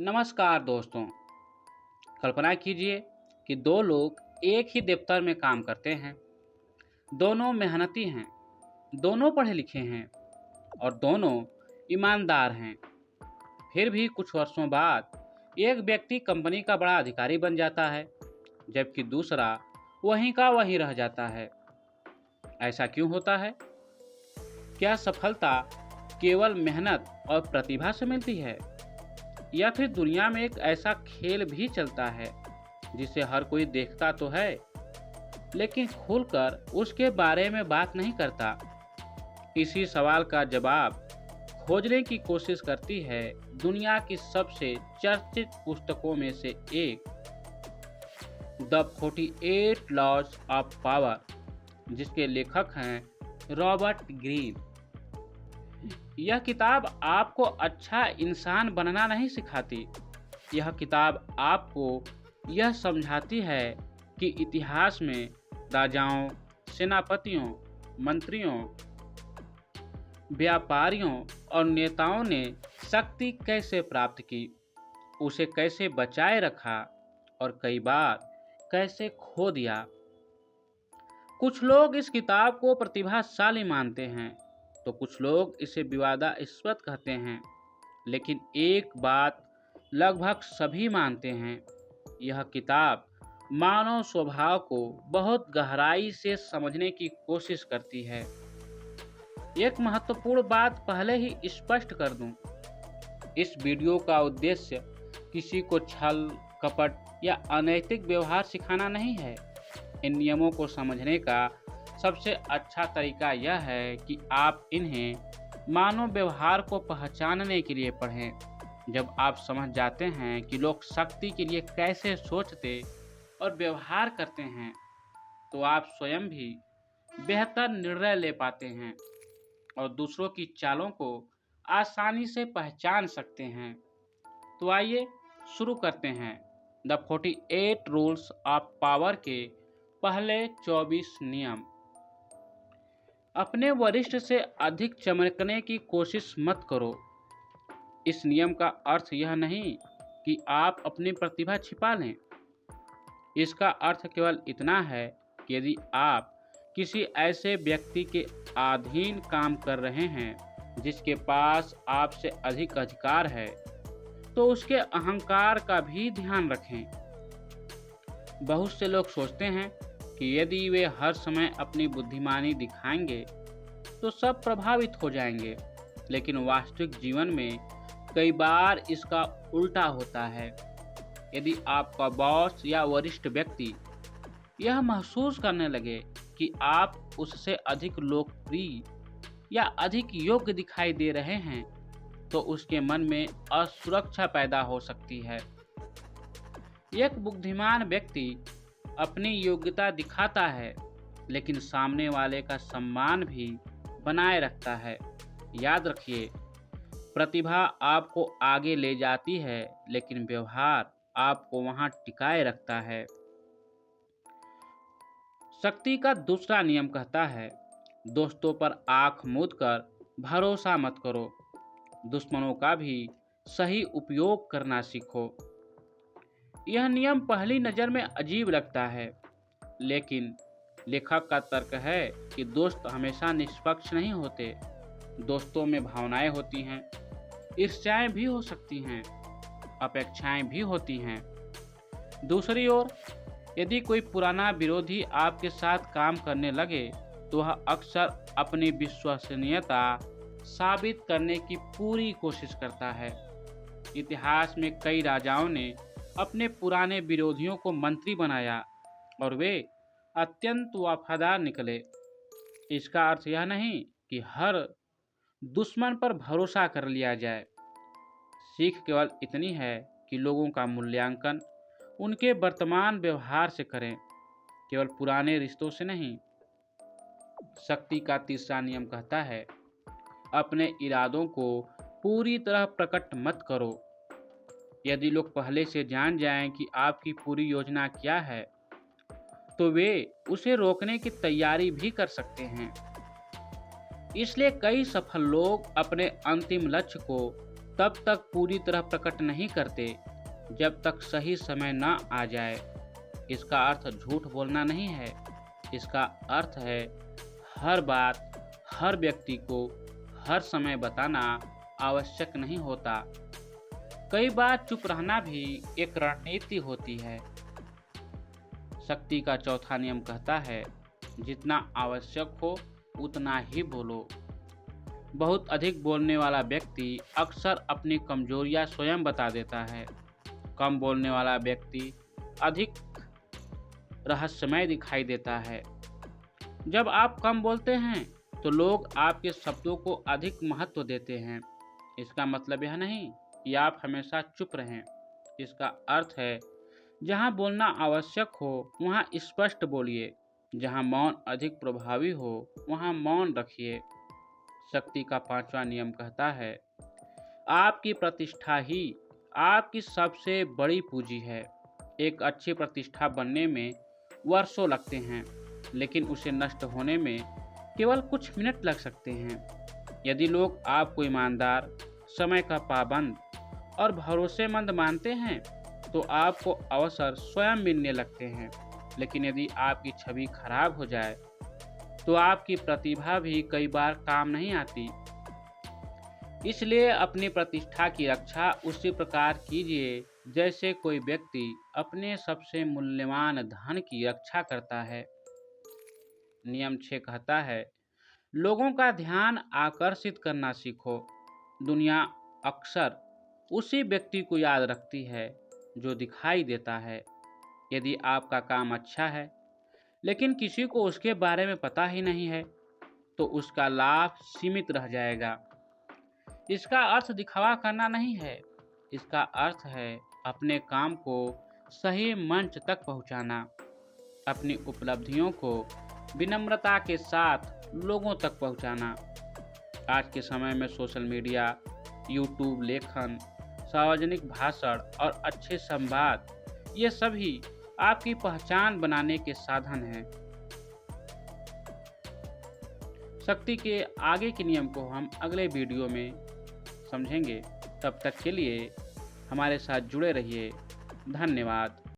नमस्कार दोस्तों। कल्पना कीजिए कि दो लोग एक ही दफ्तर में काम करते हैं। दोनों मेहनती हैं, दोनों पढ़े लिखे हैं और दोनों ईमानदार हैं। फिर भी कुछ वर्षों बाद एक व्यक्ति कंपनी का बड़ा अधिकारी बन जाता है, जबकि दूसरा वहीं का वहीं रह जाता है। ऐसा क्यों होता है? क्या सफलता केवल मेहनत और प्रतिभा से मिलती है, या फिर दुनिया में एक ऐसा खेल भी चलता है जिसे हर कोई देखता तो है लेकिन खुलकर उसके बारे में बात नहीं करता? इसी सवाल का जवाब खोजने की कोशिश करती है दुनिया की सबसे चर्चित पुस्तकों में से एक, द 48 लॉज ऑफ पावर, जिसके लेखक हैं रॉबर्ट ग्रीन। यह किताब आपको अच्छा इंसान बनना नहीं सिखाती। यह किताब आपको यह समझाती है कि इतिहास में राजाओं, सेनापतियों, मंत्रियों, व्यापारियों और नेताओं ने शक्ति कैसे प्राप्त की, उसे कैसे बचाए रखा और कई बार कैसे खो दिया। कुछ लोग इस किताब को प्रतिभाशाली मानते हैं तो कुछ लोग इसे विवादास्पद कहते हैं, लेकिन एक बात लगभग सभी मानते हैं, यह किताब मानव स्वभाव को बहुत गहराई से समझने की कोशिश करती है। एक महत्वपूर्ण बात पहले ही स्पष्ट कर दूं, इस वीडियो का उद्देश्य किसी को छल, कपट या अनैतिक व्यवहार सिखाना नहीं है। इन नियमों को समझने का सबसे अच्छा तरीका यह है कि आप इन्हें मानव व्यवहार को पहचानने के लिए पढ़ें। जब आप समझ जाते हैं कि लोग शक्ति के लिए कैसे सोचते और व्यवहार करते हैं, तो आप स्वयं भी बेहतर निर्णय ले पाते हैं और दूसरों की चालों को आसानी से पहचान सकते हैं। तो आइए शुरू करते हैं द 48 रूल्स ऑफ पावर के पहले 24 नियम। अपने वरिष्ठ से अधिक चमकने की कोशिश मत करो। इस नियम का अर्थ यह नहीं कि आप अपनी प्रतिभा छिपा लें। इसका अर्थ केवल इतना है कि यदि आप किसी ऐसे व्यक्ति के अधीन काम कर रहे हैं जिसके पास आपसे अधिक अधिकार है, तो उसके अहंकार का भी ध्यान रखें। बहुत से लोग सोचते हैं कि यदि वे हर समय अपनी बुद्धिमानी दिखाएंगे तो सब प्रभावित हो जाएंगे, लेकिन वास्तविक जीवन में कई बार इसका उल्टा होता है। यदि आपका बॉस या वरिष्ठ व्यक्ति यह महसूस करने लगे कि आप उससे अधिक लोकप्रिय या अधिक योग्य दिखाई दे रहे हैं, तो उसके मन में असुरक्षा पैदा हो सकती है। एक बुद्धिमान व्यक्ति अपनी योग्यता दिखाता है, लेकिन सामने वाले का सम्मान भी बनाए रखता है। याद रखिए, प्रतिभा आपको आगे ले जाती है, लेकिन व्यवहार आपको वहां टिकाए रखता है। शक्ति का दूसरा नियम कहता है, दोस्तों पर आंख मूंद कर भरोसा मत करो, दुश्मनों का भी सही उपयोग करना सीखो। यह नियम पहली नज़र में अजीब लगता है, लेकिन लेखक का तर्क है कि दोस्त हमेशा निष्पक्ष नहीं होते। दोस्तों में भावनाएं होती हैं, ईर्ष्याएं भी हो सकती हैं, अपेक्षाएं भी होती हैं। दूसरी ओर, यदि कोई पुराना विरोधी आपके साथ काम करने लगे, तो वह अक्सर अपनी विश्वसनीयता साबित करने की पूरी कोशिश करता है। इतिहास में कई राजाओं ने अपने पुराने विरोधियों को मंत्री बनाया और वे अत्यंत वफादार निकले। इसका अर्थ यह नहीं कि हर दुश्मन पर भरोसा कर लिया जाए। सीख केवल इतनी है कि लोगों का मूल्यांकन उनके वर्तमान व्यवहार से करें, केवल पुराने रिश्तों से नहीं। शक्ति का तीसरा नियम कहता है, अपने इरादों को पूरी तरह प्रकट मत करो। यदि लोग पहले से जान जाएं कि आपकी पूरी योजना क्या है, तो वे उसे रोकने की तैयारी भी कर सकते हैं। इसलिए कई सफल लोग अपने अंतिम लक्ष्य को तब तक पूरी तरह प्रकट नहीं करते जब तक सही समय न आ जाए। इसका अर्थ झूठ बोलना नहीं है। इसका अर्थ है हर बात हर व्यक्ति को हर समय बताना आवश्यक नहीं होता। कई बार चुप रहना भी एक रणनीति होती है। शक्ति का चौथा नियम कहता है, जितना आवश्यक हो उतना ही बोलो। बहुत अधिक बोलने वाला व्यक्ति अक्सर अपनी कमजोरियां स्वयं बता देता है। कम बोलने वाला व्यक्ति अधिक रहस्यमय दिखाई देता है। जब आप कम बोलते हैं तो लोग आपके शब्दों को अधिक महत्व देते हैं। इसका मतलब यह नहीं कि आप हमेशा चुप रहें। इसका अर्थ है जहां बोलना आवश्यक हो वहां स्पष्ट बोलिए। जहां मौन अधिक प्रभावी हो वहां मौन रखिए। शक्ति का पांचवा नियम कहता है, आपकी प्रतिष्ठा ही आपकी सबसे बड़ी पूंजी है। एक अच्छी प्रतिष्ठा बनने में वर्षों लगते हैं, लेकिन उसे नष्ट होने में केवल कुछ मिनट लग सकते हैं। यदि लोग आपको ईमानदार, समय का पाबंद और भरोसेमंद मानते हैं तो आपको अवसर स्वयं मिलने लगते हैं। लेकिन यदि आपकी छवि खराब हो जाए तो आपकी प्रतिभा भी कई बार काम नहीं आती। इसलिए अपनी प्रतिष्ठा की रक्षा उसी प्रकार कीजिए जैसे कोई व्यक्ति अपने सबसे मूल्यवान धन की रक्षा करता है। नियम 6 कहता है, लोगों का ध्यान आकर्षित करना सीखो। दुनिया अक्सर उसी व्यक्ति को याद रखती है जो दिखाई देता है। यदि आपका काम अच्छा है लेकिन किसी को उसके बारे में पता ही नहीं है तो उसका लाभ सीमित रह जाएगा। इसका अर्थ दिखावा करना नहीं है। इसका अर्थ है अपने काम को सही मंच तक पहुंचाना। अपनी उपलब्धियों को विनम्रता के साथ लोगों तक पहुंचाना। आज के समय में सोशल मीडिया, यूट्यूब, लेखन, सार्वजनिक भाषण और अच्छे संवाद, ये सभी आपकी पहचान बनाने के साधन हैं। शक्ति के आगे के नियम को हम अगले वीडियो में समझेंगे। तब तक के लिए हमारे साथ जुड़े रहिए। धन्यवाद।